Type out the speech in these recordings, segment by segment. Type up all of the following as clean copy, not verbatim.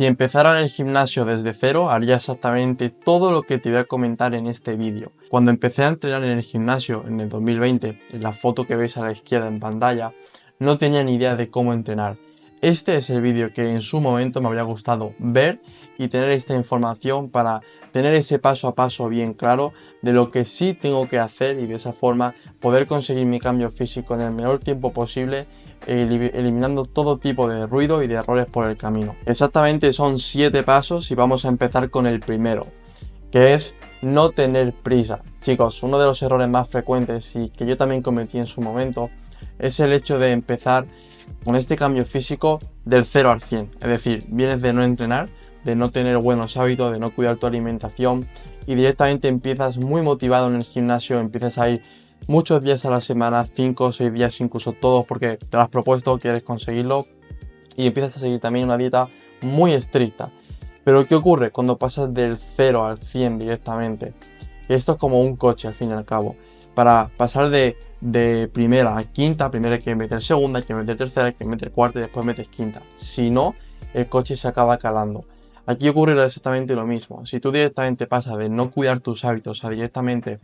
Si empezara en el gimnasio desde cero, haría exactamente todo lo que te voy a comentar en este vídeo. Cuando empecé a entrenar en el gimnasio en el 2020, en la foto que veis a la izquierda en pantalla, no tenía ni idea de cómo entrenar. Este es el vídeo que en su momento me habría gustado ver y tener esta información para tener ese paso a paso bien claro de lo que sí tengo que hacer y de esa forma poder conseguir mi cambio físico en el menor tiempo posible, eliminando todo tipo de ruido y de errores por el camino. Exactamente son 7 pasos y vamos a empezar con el primero, que es no tener prisa. Chicos, uno de los errores más frecuentes y que yo también cometí en su momento es el hecho de empezar con este cambio físico del 0 al 100. Es decir, vienes de no entrenar, de no tener buenos hábitos, de no cuidar tu alimentación y directamente empiezas muy motivado en el gimnasio, empiezas a ir muchos días a la semana, 5 o 6 días incluso todos porque te lo has propuesto, quieres conseguirlo y empiezas a seguir también una dieta muy estricta. Pero ¿qué ocurre cuando pasas del 0 al 100 directamente? Que esto es como un coche al fin y al cabo. Para pasar de primera a quinta, primero hay que meter segunda, hay que meter tercera, hay que meter cuarta y después metes quinta. Si no, el coche se acaba calando. Aquí ocurrirá exactamente lo mismo. Si tú directamente pasas de no cuidar tus hábitos a directamente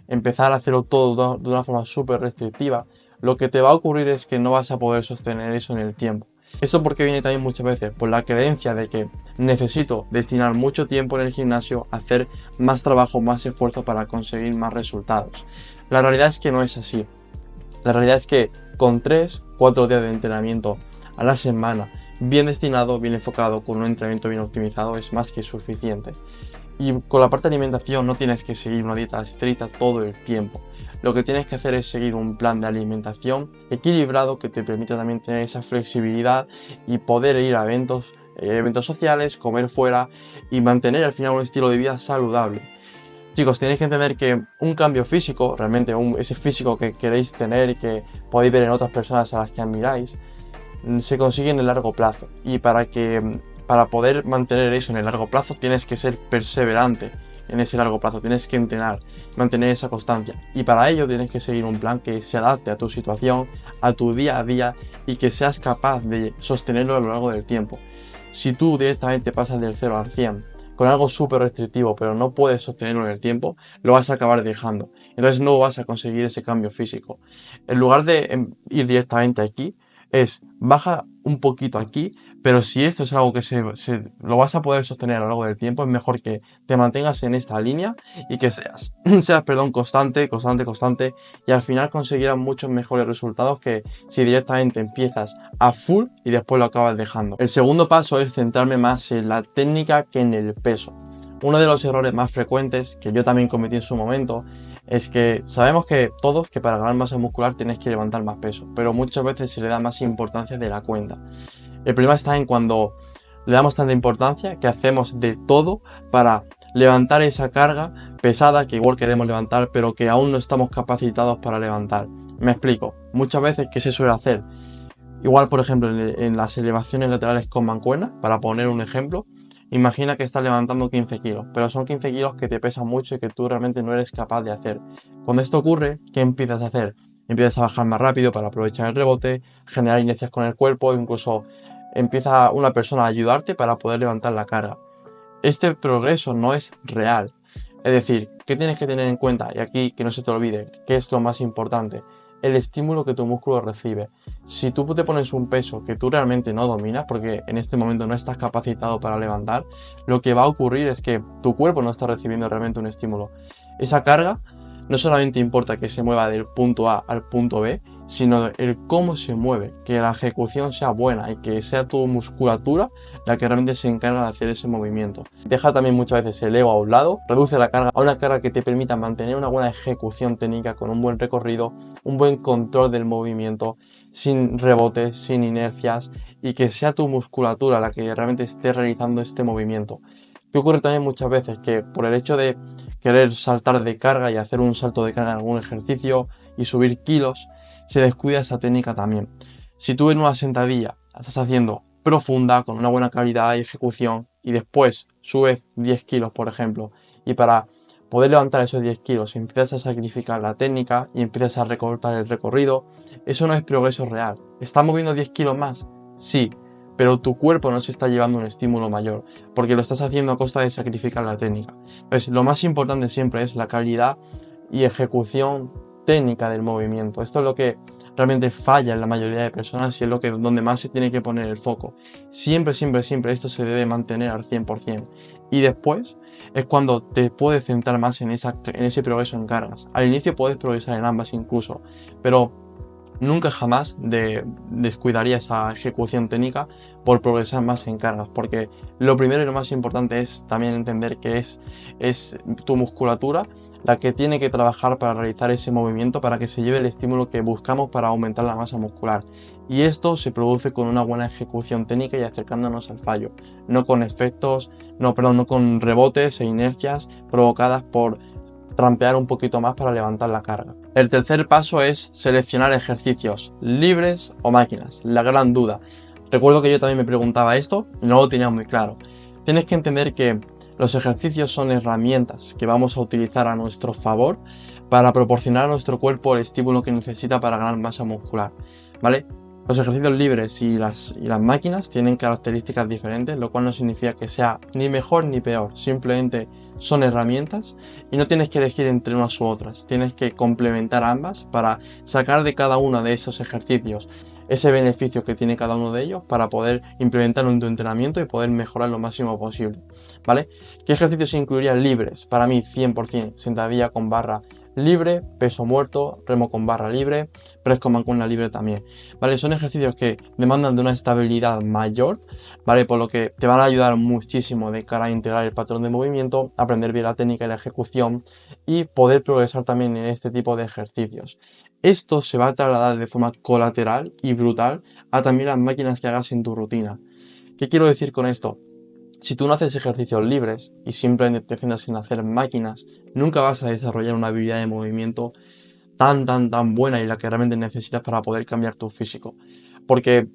empezar a hacerlo todo de una forma súper restrictiva, lo que te va a ocurrir es que no vas a poder sostener eso en el tiempo. Eso porque viene también muchas veces por la creencia de que necesito destinar mucho tiempo en el gimnasio a hacer más trabajo, más esfuerzo para conseguir más resultados. La realidad es que no es así. La realidad es que con 3-4 días de entrenamiento a la semana, bien destinado, bien enfocado, con un entrenamiento bien optimizado, es más que suficiente. Y con la parte de alimentación no tienes que seguir una dieta estricta todo el tiempo. Lo que tienes que hacer es seguir un plan de alimentación equilibrado que te permita también tener esa flexibilidad y poder ir a eventos sociales, comer fuera y mantener al final un estilo de vida saludable. Chicos, tenéis que entender que un cambio físico, realmente ese físico que queréis tener y que podéis ver en otras personas a las que admiráis, se consigue en el largo plazo. Y para poder mantener eso en el largo plazo tienes que ser perseverante en ese largo plazo, tienes que entrenar, mantener esa constancia y para ello tienes que seguir un plan que se adapte a tu situación, a tu día a día y que seas capaz de sostenerlo a lo largo del tiempo. Si tú directamente pasas del 0 al 100 con algo súper restrictivo pero no puedes sostenerlo en el tiempo, lo vas a acabar dejando, entonces no vas a conseguir ese cambio físico. En lugar de ir directamente aquí, baja un poquito aquí, pero si esto es algo que lo vas a poder sostener a lo largo del tiempo, es mejor que te mantengas en esta línea y que seas constante y al final conseguirás muchos mejores resultados que si directamente empiezas a full y después lo acabas dejando. El segundo paso es centrarme más en la técnica que en el peso. Uno de los errores más frecuentes que yo también cometí en su momento es que sabemos que todos que para ganar masa muscular tienes que levantar más peso, pero muchas veces se le da más importancia de la cuenta. El problema está en cuando le damos tanta importancia que hacemos de todo para levantar esa carga pesada que igual queremos levantar, pero que aún no estamos capacitados para levantar. Me explico. Muchas veces, ¿qué se suele hacer? Igual, por ejemplo, en las elevaciones laterales con mancuerna, para poner un ejemplo, imagina que estás levantando 15 kilos, pero son 15 kilos que te pesan mucho y que tú realmente no eres capaz de hacer. Cuando esto ocurre, ¿qué empiezas a hacer? Empiezas a bajar más rápido para aprovechar el rebote, generar inercias con el cuerpo, incluso empieza una persona a ayudarte para poder levantar la carga. Este progreso no es real. Es decir, ¿qué tienes que tener en cuenta? Y aquí que no se te olvide, ¿qué es lo más importante? El estímulo que tu músculo recibe. Si tú te pones un peso que tú realmente no dominas, porque en este momento no estás capacitado para levantar, lo que va a ocurrir es que tu cuerpo no está recibiendo realmente un estímulo. Esa carga no solamente importa que se mueva del punto A al punto B, sino el cómo se mueve, que la ejecución sea buena y que sea tu musculatura la que realmente se encarga de hacer ese movimiento. Deja también muchas veces el ego a un lado, reduce la carga a una carga que te permita mantener una buena ejecución técnica con un buen recorrido, un buen control del movimiento, sin rebotes, sin inercias y que sea tu musculatura la que realmente esté realizando este movimiento. ¿Qué ocurre también muchas veces? Que por el hecho de querer saltar de carga y hacer un salto de carga en algún ejercicio y subir kilos, se descuida esa técnica también. Si tú en una sentadilla la estás haciendo profunda, con una buena calidad y ejecución, y después subes 10 kilos, por ejemplo, y para poder levantar esos 10 kilos empiezas a sacrificar la técnica y empiezas a recortar el recorrido, eso no es progreso real. ¿Estás moviendo 10 kilos más? Sí, pero tu cuerpo no se está llevando un estímulo mayor, porque lo estás haciendo a costa de sacrificar la técnica. Entonces, lo más importante siempre es la calidad y ejecución técnica del movimiento. Esto es lo que realmente falla en la mayoría de personas y es donde más se tiene que poner el foco. Siempre, siempre, siempre esto se debe mantener al 100%. Y después es cuando te puedes centrar más en ese progreso en cargas. Al inicio puedes progresar en ambas incluso, pero nunca jamás descuidaría esa ejecución técnica por progresar más en cargas, porque lo primero y lo más importante es también entender que es tu musculatura la que tiene que trabajar para realizar ese movimiento, para que se lleve el estímulo que buscamos para aumentar la masa muscular. Y esto se produce con una buena ejecución técnica y acercándonos al fallo, no con efectos, no con rebotes e inercias provocadas por trampear un poquito más para levantar la carga. El tercer paso es seleccionar ejercicios libres o máquinas, la gran duda. Recuerdo que yo también me preguntaba esto y no lo tenía muy claro. Tienes que entender que los ejercicios son herramientas que vamos a utilizar a nuestro favor para proporcionar a nuestro cuerpo el estímulo que necesita para ganar masa muscular, ¿vale? Los ejercicios libres y las máquinas tienen características diferentes, lo cual no significa que sea ni mejor ni peor, simplemente son herramientas y no tienes que elegir entre unas u otras, tienes que complementar ambas para sacar de cada uno de esos ejercicios ese beneficio que tiene cada uno de ellos para poder implementarlo en tu entrenamiento y poder mejorar lo máximo posible, ¿vale? ¿Qué ejercicios se incluirían libres? Para mí 100%, sentadilla con barra libre, peso muerto, remo con barra libre, press con mancuerna libre también, ¿vale? Son ejercicios que demandan de una estabilidad mayor, ¿vale? Por lo que te van a ayudar muchísimo de cara a integrar el patrón de movimiento, aprender bien la técnica y la ejecución y poder progresar también en este tipo de ejercicios. Esto se va a trasladar de forma colateral y brutal a también las máquinas que hagas en tu rutina. ¿Qué quiero decir con esto? Si tú no haces ejercicios libres y simplemente te centras en hacer máquinas, nunca vas a desarrollar una habilidad de movimiento tan buena y la que realmente necesitas para poder cambiar tu físico. Porque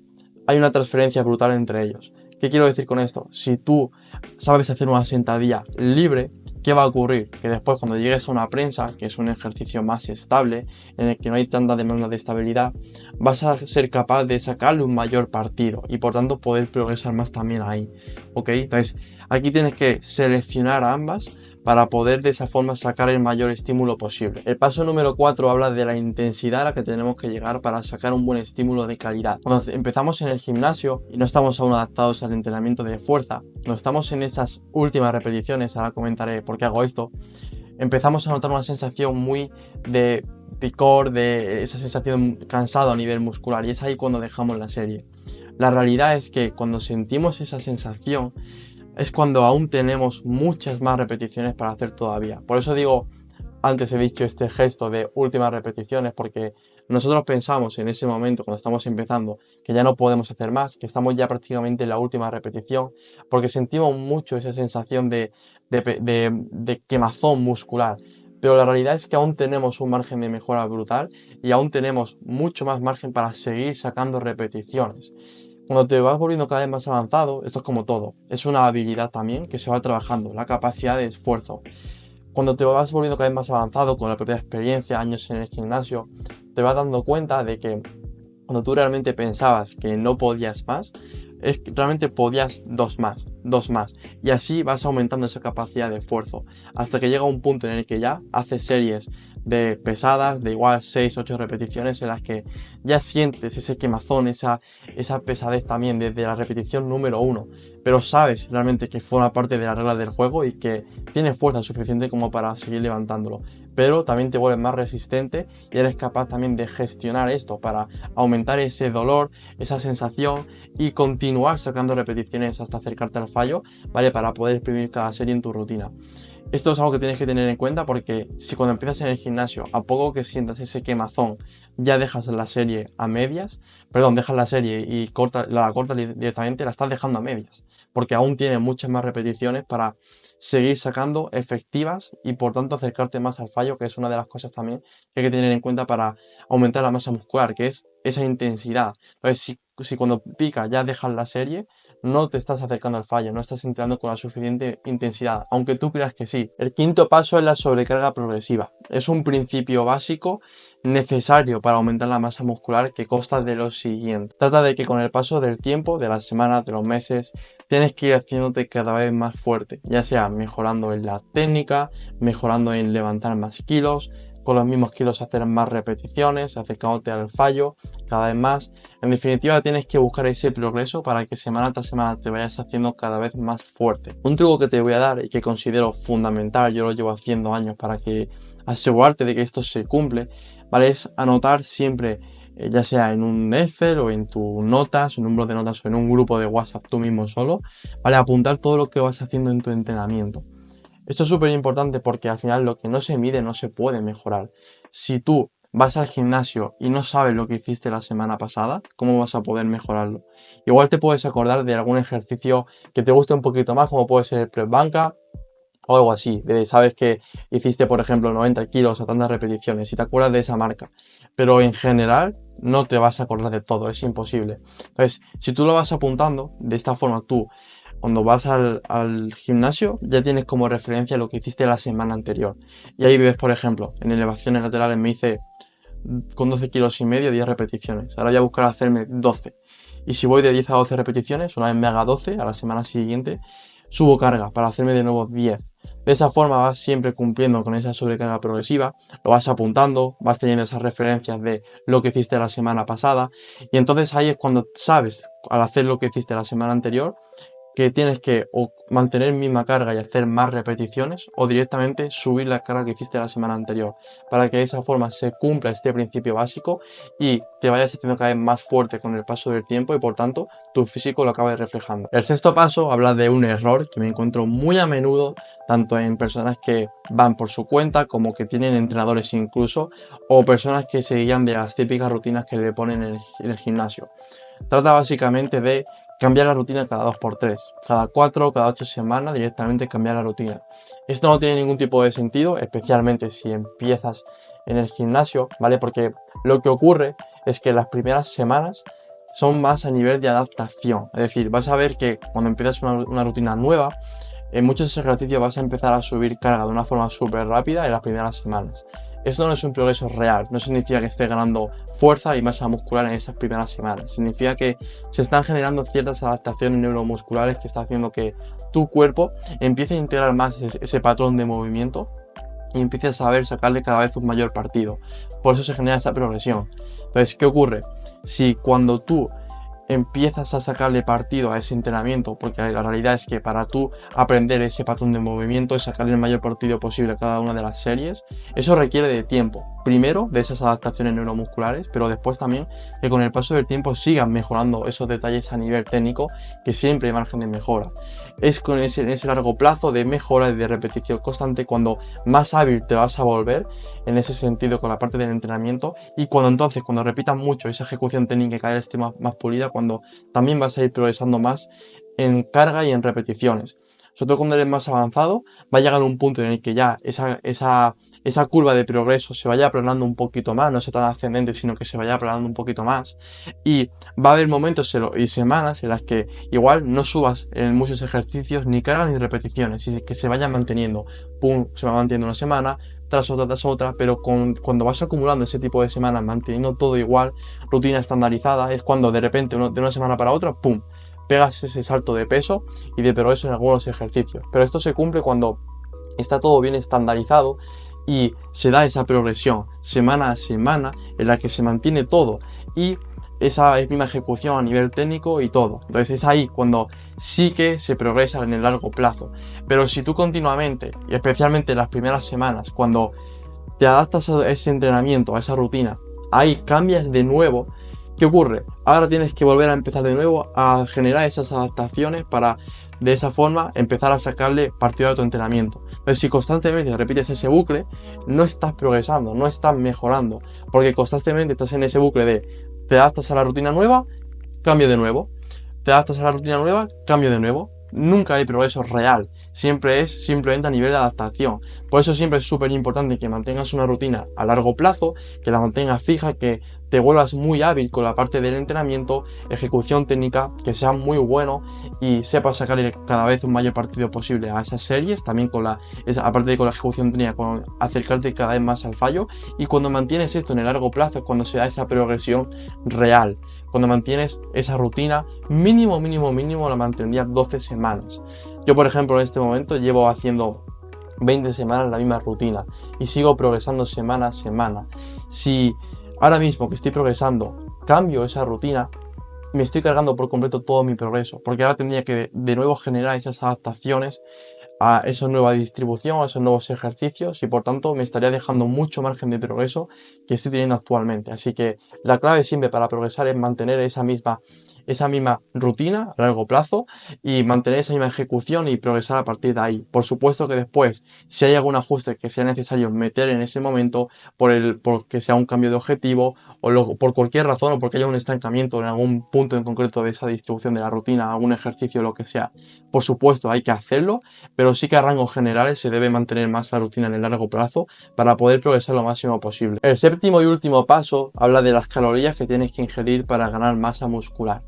hay una transferencia brutal entre ellos. ¿Qué quiero decir con esto? Si tú sabes hacer una sentadilla libre, ¿qué va a ocurrir? Que después cuando llegues a una prensa, que es un ejercicio más estable, en el que no hay tanta demanda de estabilidad, vas a ser capaz de sacarle un mayor partido y por tanto poder progresar más también ahí. ¿Ok? Entonces, aquí tienes que seleccionar ambas para poder de esa forma sacar el mayor estímulo posible. El paso número 4 habla de la intensidad a la que tenemos que llegar para sacar un buen estímulo de calidad. Cuando empezamos en el gimnasio y no estamos aún adaptados al entrenamiento de fuerza, no estamos en esas últimas repeticiones, ahora comentaré por qué hago esto, empezamos a notar una sensación muy de picor, de esa sensación cansado a nivel muscular y es ahí cuando dejamos la serie. La realidad es que cuando sentimos esa sensación es cuando aún tenemos muchas más repeticiones para hacer todavía. Por eso digo, antes he dicho este gesto de últimas repeticiones, porque nosotros pensamos en ese momento, cuando estamos empezando, que ya no podemos hacer más, que estamos ya prácticamente en la última repetición, porque sentimos mucho esa sensación de quemazón muscular. Pero la realidad es que aún tenemos un margen de mejora brutal y aún tenemos mucho más margen para seguir sacando repeticiones. Cuando te vas volviendo cada vez más avanzado, esto es como todo, es una habilidad también que se va trabajando, la capacidad de esfuerzo. Cuando te vas volviendo cada vez más avanzado con la propia experiencia, años en el gimnasio, te vas dando cuenta de que cuando tú realmente pensabas que no podías más, es que realmente podías dos más. Y así vas aumentando esa capacidad de esfuerzo, hasta que llega un punto en el que ya haces series de pesadas, de igual 6-8 repeticiones, en las que ya sientes ese quemazón, esa pesadez también desde la repetición número 1, pero sabes realmente que forma parte de la regla del juego y que tienes fuerza suficiente como para seguir levantándolo. Pero también te vuelves más resistente y eres capaz también de gestionar esto para aumentar ese dolor, esa sensación y continuar sacando repeticiones hasta acercarte al fallo, ¿vale? Para poder exprimir cada serie en tu rutina. Esto es algo que tienes que tener en cuenta porque si cuando empiezas en el gimnasio, a poco que sientas ese quemazón, ya dejas la serie a medias, perdón, dejas la serie y la cortas directamente, la estás dejando a medias, porque aún tienes muchas más repeticiones para seguir sacando efectivas y por tanto acercarte más al fallo, que es una de las cosas también que hay que tener en cuenta para aumentar la masa muscular, que es esa intensidad. Entonces, si cuando pica ya dejas la serie, no te estás acercando al fallo, no estás entrenando con la suficiente intensidad, aunque tú creas que sí. El quinto paso es la sobrecarga progresiva. Es un principio básico necesario para aumentar la masa muscular que consta de lo siguiente. Trata de que con el paso del tiempo, de las semanas, de los meses, tienes que ir haciéndote cada vez más fuerte, ya sea mejorando en la técnica, mejorando en levantar más kilos, con los mismos kilos hacer más repeticiones, acercándote al fallo cada vez más. En definitiva, tienes que buscar ese progreso para que semana tras semana te vayas haciendo cada vez más fuerte. Un truco que te voy a dar y que considero fundamental, yo lo llevo haciendo años para que asegurarte de que esto se cumple, ¿vale? Es anotar siempre, ya sea en un Excel o en tus notas, en un blog de notas o en un grupo de WhatsApp tú mismo solo, ¿vale? Apuntar todo lo que vas haciendo en tu entrenamiento. Esto es súper importante porque al final lo que no se mide no se puede mejorar. Si tú vas al gimnasio y no sabes lo que hiciste la semana pasada, ¿cómo vas a poder mejorarlo? Igual te puedes acordar de algún ejercicio que te guste un poquito más, como puede ser el press banca o algo así. Sabes que hiciste, por ejemplo, 90 kilos a tantas repeticiones y te acuerdas de esa marca. Pero en general no te vas a acordar de todo, es imposible. Entonces, si tú lo vas apuntando, de esta forma tú cuando vas al gimnasio ya tienes como referencia lo que hiciste la semana anterior. Y ahí ves, por ejemplo, en elevaciones laterales me hice con 12 kilos y medio 10 repeticiones. Ahora voy a buscar hacerme 12. Y si voy de 10 a 12 repeticiones, una vez me haga 12, a la semana siguiente subo carga para hacerme de nuevo 10. De esa forma vas siempre cumpliendo con esa sobrecarga progresiva, lo vas apuntando, vas teniendo esas referencias de lo que hiciste la semana pasada. Y entonces ahí es cuando sabes, al hacer lo que hiciste la semana anterior, que tienes que o mantener misma carga y hacer más repeticiones o directamente subir la carga que hiciste la semana anterior para que de esa forma se cumpla este principio básico y te vayas haciendo cada vez más fuerte con el paso del tiempo y por tanto tu físico lo acabe reflejando. El sexto paso habla de un error que me encuentro muy a menudo tanto en personas que van por su cuenta como que tienen entrenadores incluso o personas que se guían de las típicas rutinas que le ponen en el gimnasio. Trata básicamente de cambiar la rutina cada 2x3, cada 4 o cada 8 semanas directamente cambiar la rutina. Esto no tiene ningún tipo de sentido, especialmente si empiezas en el gimnasio, ¿vale? Porque lo que ocurre es que las primeras semanas son más a nivel de adaptación. Es decir, vas a ver que cuando empiezas una rutina nueva, en muchos ejercicios vas a empezar a subir carga de una forma súper rápida en las primeras semanas. Esto no es un progreso real, no significa que estés ganando fuerza y masa muscular en esas primeras semanas. Significa que se están generando ciertas adaptaciones neuromusculares que está haciendo que tu cuerpo empiece a integrar más ese patrón de movimiento y empiece a saber sacarle cada vez un mayor partido. Por eso se genera esa progresión. Entonces, ¿qué ocurre? Si cuando tú empiezas a sacarle partido a ese entrenamiento, porque la realidad es que para tú aprender ese patrón de movimiento y sacarle el mayor partido posible a cada una de las series, eso requiere de tiempo. Primero de esas adaptaciones neuromusculares, pero después también que con el paso del tiempo sigan mejorando esos detalles a nivel técnico, que siempre hay margen de mejora. Es en ese largo plazo de mejora y de repetición constante cuando más hábil te vas a volver en ese sentido con la parte del entrenamiento y cuando repitas mucho esa ejecución técnica y cada vez esté más pulida, cuando también vas a ir progresando más en carga y en repeticiones. Sobre todo cuando eres más avanzado, va a llegar un punto en el que ya esa curva de progreso se vaya aplanando un poquito más, no sea tan ascendente, sino que se vaya aplanando un poquito más. Y va a haber momentos y semanas en las que igual no subas en muchos ejercicios ni carga ni repeticiones, y que se vayan manteniendo. Pum, se va manteniendo una semana, tras otra, pero cuando vas acumulando ese tipo de semanas, manteniendo todo igual, rutina estandarizada, es cuando de repente de una semana para otra, pum, pegas ese salto de peso y de progreso en algunos ejercicios. Pero esto se cumple cuando está todo bien estandarizado y se da esa progresión semana a semana en la que se mantiene todo y esa misma ejecución a nivel técnico y todo. Entonces es ahí cuando sí que se progresa en el largo plazo. Pero si tú continuamente, y especialmente en las primeras semanas, cuando te adaptas a ese entrenamiento, a esa rutina, ahí cambias de nuevo, ¿qué ocurre? Ahora tienes que volver a empezar de nuevo a generar esas adaptaciones para de esa forma empezar a sacarle partido a tu entrenamiento. Entonces, si constantemente repites ese bucle, no estás progresando, no estás mejorando, porque constantemente estás en ese bucle de te adaptas a la rutina nueva, cambio de nuevo, te adaptas a la rutina nueva, cambio de nuevo. nunca hay progreso real, siempre es simplemente a nivel de adaptación. Por eso siempre es súper importante que mantengas una rutina a largo plazo, que la mantengas fija, que te vuelvas muy hábil con la parte del entrenamiento, ejecución técnica, que sea muy bueno y sepas sacarle cada vez un mayor partido posible a esas series, también aparte de con la ejecución técnica, con acercarte cada vez más al fallo. Y cuando mantienes esto en el largo plazo es cuando se da esa progresión real. Cuando mantienes esa rutina, mínimo la mantendría 12 semanas. Yo, por ejemplo, en este momento llevo haciendo 20 semanas la misma rutina y sigo progresando semana a semana. Si ahora mismo que estoy progresando cambio esa rutina, me estoy cargando por completo todo mi progreso, porque ahora tendría que de nuevo generar esas adaptaciones a esa nueva distribución, a esos nuevos ejercicios, y por tanto me estaría dejando mucho margen de progreso que estoy teniendo actualmente. Así que la clave siempre para progresar es mantener esa misma rutina a largo plazo y mantener esa misma ejecución y progresar a partir de ahí. Por supuesto que después, si hay algún ajuste que sea necesario meter en ese momento, porque sea un cambio de objetivo o por cualquier razón, o porque haya un estancamiento en algún punto en concreto de esa distribución de la rutina, algún ejercicio, lo que sea, por supuesto hay que hacerlo, pero sí que a rangos generales se debe mantener más la rutina en el largo plazo para poder progresar lo máximo posible. El séptimo y último paso habla de las calorías que tienes que ingerir para ganar masa muscular.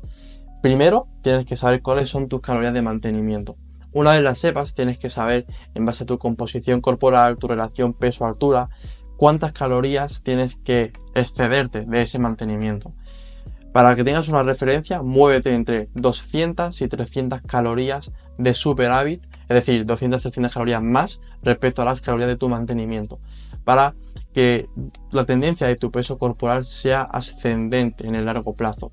Primero, tienes que saber cuáles son tus calorías de mantenimiento. Una vez las sepas, tienes que saber, en base a tu composición corporal, tu relación peso-altura, cuántas calorías tienes que excederte de ese mantenimiento. Para que tengas una referencia, muévete entre 200 y 300 calorías de superávit, es decir, 200-300 calorías más respecto a las calorías de tu mantenimiento, para que la tendencia de tu peso corporal sea ascendente en el largo plazo.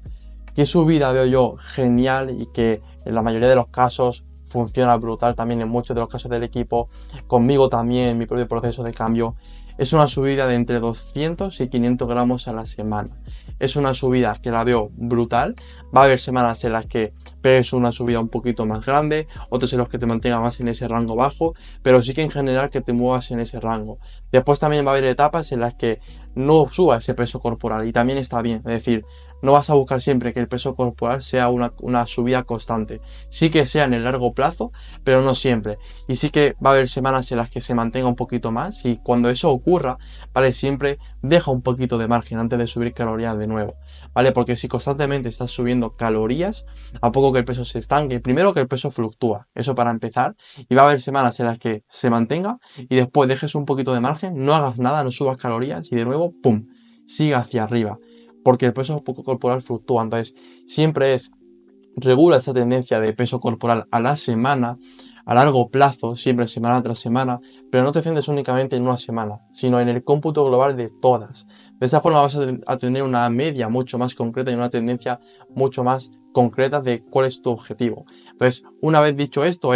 ¿Qué subida veo yo genial y que en la mayoría de los casos funciona brutal también en muchos de los casos del equipo, conmigo también en mi propio proceso de cambio? Es una subida de entre 200 y 500 gramos a la semana. Es una subida que la veo brutal. Va a haber semanas en las que pegues una subida un poquito más grande, otras en las que te mantenga más en ese rango bajo, pero sí que en general que te muevas en ese rango. Después también va a haber etapas en las que no suba ese peso corporal y también está bien. Es decir, no vas a buscar siempre que el peso corporal sea una subida constante. Sí que sea en el largo plazo, pero no siempre. Y sí que va a haber semanas en las que se mantenga un poquito más y cuando eso ocurra, ¿vale? Siempre deja un poquito de margen antes de subir calorías de nuevo, ¿vale? Porque si constantemente estás subiendo calorías, a poco que el peso se estanque, primero que el peso fluctúa, eso para empezar, y va a haber semanas en las que se mantenga y después dejes un poquito de margen, no hagas nada, no subas calorías y de nuevo, ¡pum!, siga hacia arriba, porque el peso corporal fluctúa. Entonces siempre regula esa tendencia de peso corporal a la semana, a largo plazo, siempre semana tras semana, pero no te centres únicamente en una semana, sino en el cómputo global de todas. De esa forma vas a tener una media mucho más concreta y una tendencia mucho más concreta de cuál es tu objetivo. Entonces, una vez dicho esto,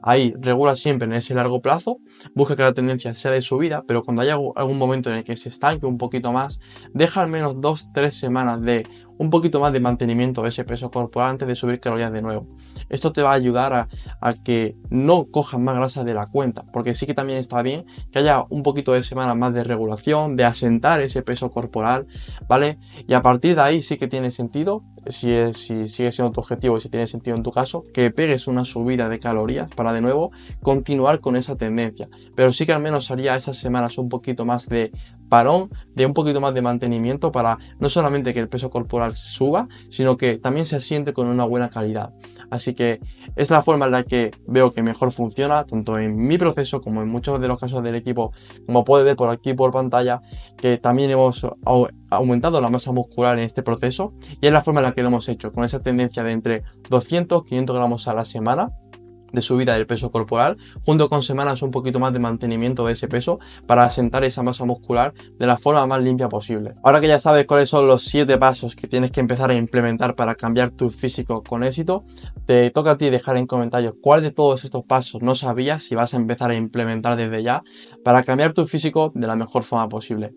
ahí regula siempre en ese largo plazo, busca que la tendencia sea de subida, pero cuando haya algún momento en el que se estanque un poquito más, deja al menos 2-3 semanas de un poquito más de mantenimiento de ese peso corporal antes de subir calorías de nuevo. Esto te va a ayudar a que no cojas más grasa de la cuenta, porque sí que también está bien que haya un poquito de semanas más de regulación, de asentar ese peso corporal, ¿vale? Y a partir de ahí sí que tiene sentido, si sigue siendo tu objetivo y si tiene sentido en tu caso, que pegues una subida de calorías para de nuevo continuar con esa tendencia. Pero sí que al menos haría esas semanas un poquito más de parón, de un poquito más de mantenimiento para no solamente que el peso corporal suba, sino que también se asiente con una buena calidad. Así que es la forma en la que veo que mejor funciona, tanto en mi proceso como en muchos de los casos del equipo, como puedes ver por aquí por pantalla, que también hemos aumentado la masa muscular en este proceso y es la forma en la que lo hemos hecho, con esa tendencia de entre 200-500 gramos a la semana de subida del peso corporal, junto con semanas un poquito más de mantenimiento de ese peso para asentar esa masa muscular de la forma más limpia posible. Ahora que ya sabes cuáles son los 7 pasos que tienes que empezar a implementar para cambiar tu físico con éxito, te toca a ti dejar en comentarios cuál de todos estos pasos no sabías y vas a empezar a implementar desde ya para cambiar tu físico de la mejor forma posible.